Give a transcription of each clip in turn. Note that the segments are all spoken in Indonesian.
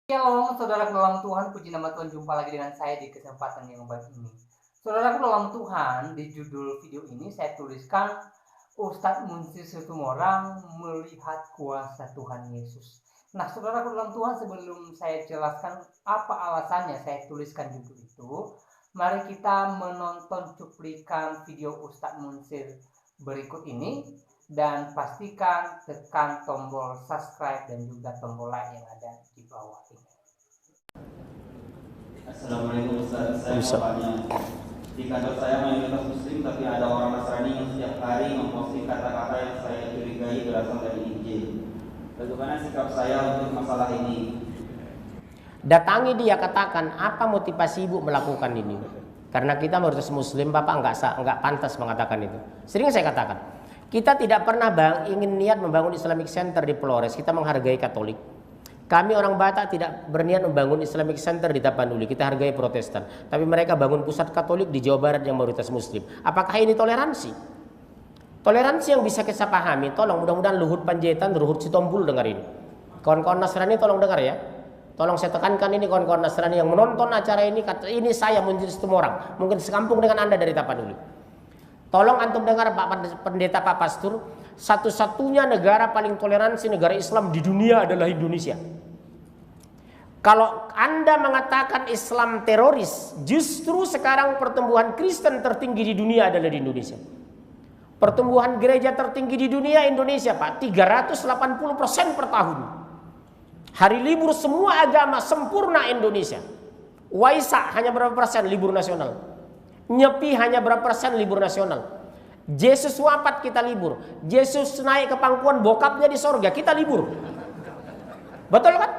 Shalom, saudara dalam Tuhan, puji nama Tuhan, jumpa lagi dengan saya di kesempatan yang baik ini. Saudara dalam Tuhan, di judul video ini saya tuliskan Ustadz Munsir Situmorang melihat kuasa Tuhan Yesus. Nah, saudara dalam Tuhan, sebelum saya jelaskan apa alasannya saya tuliskan judul itu, mari kita menonton cuplikan video Ustadz Munsir berikut ini. Dan pastikan tekan tombol subscribe dan juga tombol like yang ada di bawah ini. Assalamualaikum Ustaz, saya mau tanya. Di kantor saya mayoritas muslim, tapi ada orang Nasrani yang setiap hari memposting kata-kata yang saya curigai berasal dari Injil. Bagaimana sikap saya untuk masalah ini? Datangi dia, katakan, apa motivasi ibu melakukan ini? Karena kita mayoritas muslim, Bapak enggak pantas mengatakan itu. Sering saya katakan, kita tidak pernah ingin niat membangun Islamic Center di Flores. Kita menghargai Katolik. Kami orang Batak tidak berniat membangun Islamic Center di Tapanuli. Kita hargai Protestan. Tapi mereka bangun pusat Katolik di Jawa Barat yang mayoritas muslim. Apakah ini toleransi? Toleransi yang bisa kita pahami. Tolong, mudah-mudahan Luhut Panjaitan, Luhut Sitompul dengar ini. Kawan-kawan Nasrani tolong dengar ya. Tolong saya tekankan ini kawan-kawan Nasrani yang menonton acara ini. Ini saya Munsir Situmorang. Mungkin sekampung dengan Anda dari Tapanuli. Tolong antum dengar Pak Pendeta, Pak Pastur, satu-satunya negara paling toleransi negara Islam di dunia adalah Indonesia. Kalau Anda mengatakan Islam teroris, justru sekarang pertumbuhan Kristen tertinggi di dunia adalah di Indonesia. Pertumbuhan gereja tertinggi di dunia Indonesia, Pak, 380% per tahun. Hari libur semua agama sempurna Indonesia. Waisak hanya berapa persen libur nasional? Nyepi hanya berapa persen libur nasional? Yesus wafat kita libur. Yesus naik ke pangkuan bokapnya di sorga, kita libur. Betul kan?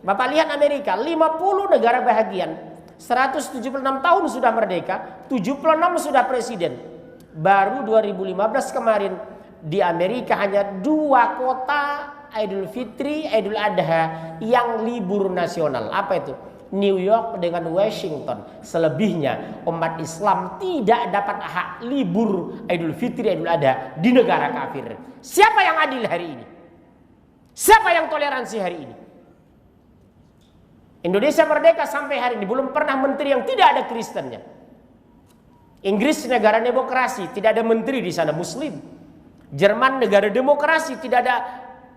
Bapak lihat Amerika, 50 negara bahagian, 176 tahun sudah merdeka, 76 sudah presiden. Baru 2015 kemarin di Amerika hanya 2 kota Idul Fitri, Idul Adha yang libur nasional. Apa itu? New York dengan Washington. Selebihnya umat Islam tidak dapat hak libur Idul Fitri, Idul Adha di negara kafir. Siapa yang adil hari ini? Siapa yang toleransi hari ini? Indonesia merdeka sampai hari ini belum pernah menteri yang tidak ada Kristennya. Inggris negara demokrasi, tidak ada menteri di sana Muslim. Jerman negara demokrasi, tidak ada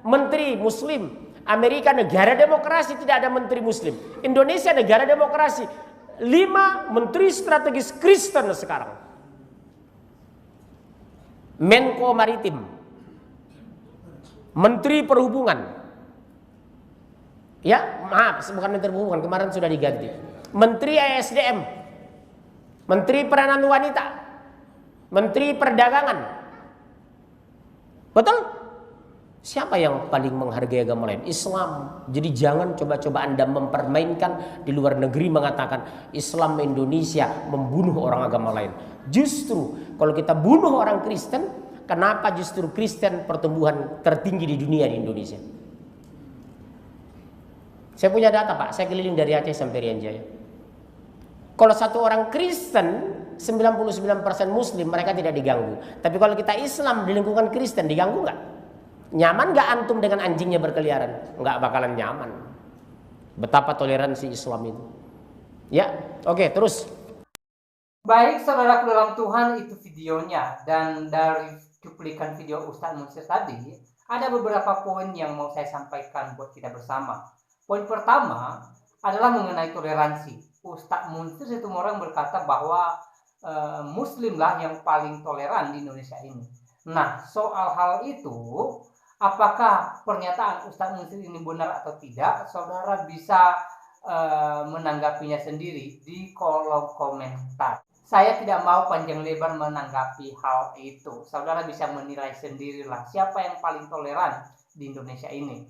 menteri Muslim. Amerika negara demokrasi, tidak ada menteri Muslim. Indonesia negara demokrasi, 5 menteri strategis Kristen sekarang. Menko Maritim, Menteri Perhubungan, ya maaf, bukan Menteri Perhubungan, kemarin sudah diganti. Menteri ESDM, Menteri Peranan Wanita, Menteri Perdagangan. Betul? Siapa yang paling menghargai agama lain? Islam. Jadi jangan coba-coba Anda mempermainkan di luar negeri mengatakan Islam Indonesia membunuh orang agama lain. Justru kalau kita bunuh orang Kristen, kenapa justru Kristen pertumbuhan tertinggi di dunia di Indonesia? Saya punya data, Pak. Saya keliling dari Aceh sampai Rian Jaya. Kalau satu orang Kristen 99% Muslim, mereka tidak diganggu. Tapi kalau kita Islam di lingkungan Kristen, diganggu nggak? Nyaman gak antum dengan anjingnya berkeliaran? Nggak bakalan nyaman. Betapa toleransi Islam itu. Ya, oke, terus. Baik, saudara dalam Tuhan, itu videonya. Dan dari cuplikan video Ustadz Munsir tadi, ada beberapa poin yang mau saya sampaikan buat kita bersama. Poin pertama adalah mengenai toleransi. Ustadz Munsir Situmorang berkata bahwa Muslimlah yang paling toleran di Indonesia ini. Nah, soal hal itu, apakah pernyataan Ustadz Munsir ini benar atau tidak? Saudara bisa menanggapinya sendiri di kolom komentar. Saya tidak mau panjang lebar menanggapi hal itu. Saudara bisa menilai sendirilah siapa yang paling toleran di Indonesia ini.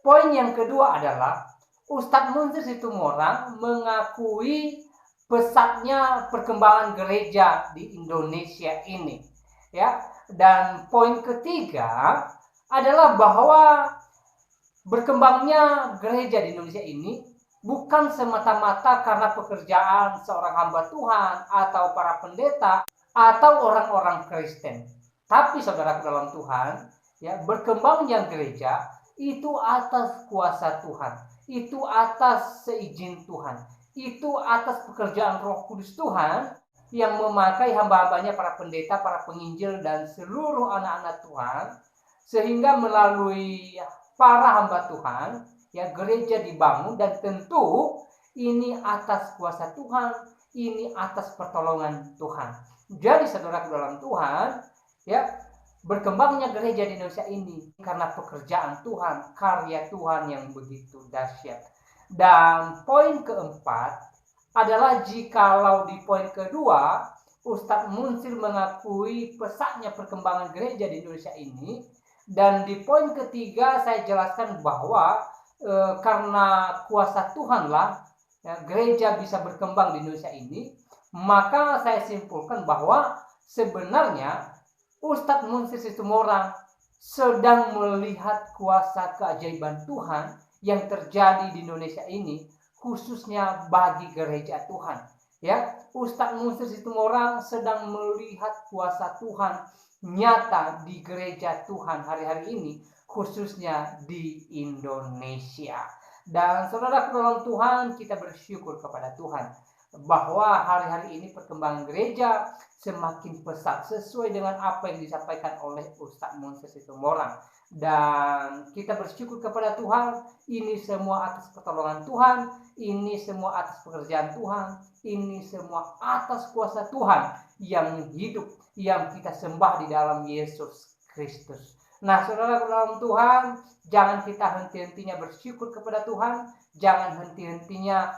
Poin yang kedua adalah Ustadz Munsir Situmorang mengakui pesatnya perkembangan gereja di Indonesia ini. Ya, dan poin ketiga adalah bahwa berkembangnya gereja di Indonesia ini bukan semata-mata karena pekerjaan seorang hamba Tuhan atau para pendeta atau orang-orang Kristen. Tapi saudara dalam Tuhan, ya, berkembangnya gereja itu atas kuasa Tuhan. itu atas seizin Tuhan. Itu atas pekerjaan Roh Kudus Tuhan yang memakai hamba-hambanya, para pendeta, para penginjil, dan seluruh anak-anak Tuhan, sehingga melalui para hamba Tuhan, ya, gereja dibangun. Dan tentu ini atas kuasa Tuhan, ini atas pertolongan Tuhan. Jadi saudara dalam Tuhan, ya, berkembangnya gereja di Indonesia ini karena pekerjaan Tuhan, karya Tuhan yang begitu dahsyat. Dan poin keempat adalah jikalau di poin kedua Ustadz Munsir mengakui pesatnya perkembangan gereja di Indonesia ini, dan di poin ketiga saya jelaskan bahwa karena kuasa Tuhanlah, ya, gereja bisa berkembang di Indonesia ini, maka saya simpulkan bahwa sebenarnya Ustadz Munsir Situmorang sedang melihat kuasa keajaiban Tuhan yang terjadi di Indonesia ini, khususnya bagi gereja Tuhan. Ya, Ustadz Munsir Situmorang sedang melihat kuasa Tuhan nyata di gereja Tuhan hari-hari ini, khususnya di Indonesia. Dan saudara dalam Tuhan, kita bersyukur kepada Tuhan bahwa hari-hari ini perkembangan gereja semakin pesat sesuai dengan apa yang disampaikan oleh Ustadz Munsir Situmorang. Dan kita bersyukur kepada Tuhan, ini semua atas pertolongan Tuhan, ini semua atas pekerjaan Tuhan, ini semua atas kuasa Tuhan yang hidup, yang kita sembah di dalam Yesus Kristus. Nah, saudara dalam Tuhan, jangan kita henti-hentinya bersyukur kepada Tuhan, jangan henti-hentinya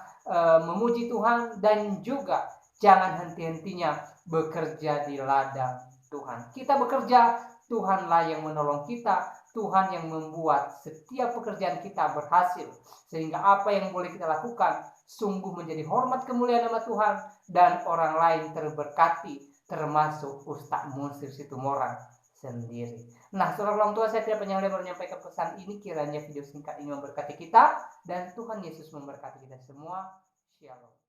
memuji Tuhan, dan juga jangan henti-hentinya bekerja di ladang Tuhan. Kita bekerja, Tuhanlah yang menolong kita, Tuhan yang membuat setiap pekerjaan kita berhasil, sehingga apa yang boleh kita lakukan sungguh menjadi hormat kemuliaan nama Tuhan, dan orang lain terberkati, termasuk Ustadz Munsir Situmorang sendiri. Nah, saudara orang tua, saya tidak panjang lebar menyampaikan pesan ini, kiranya video singkat ini memberkati kita, dan Tuhan Yesus memberkati kita semua. Shalom.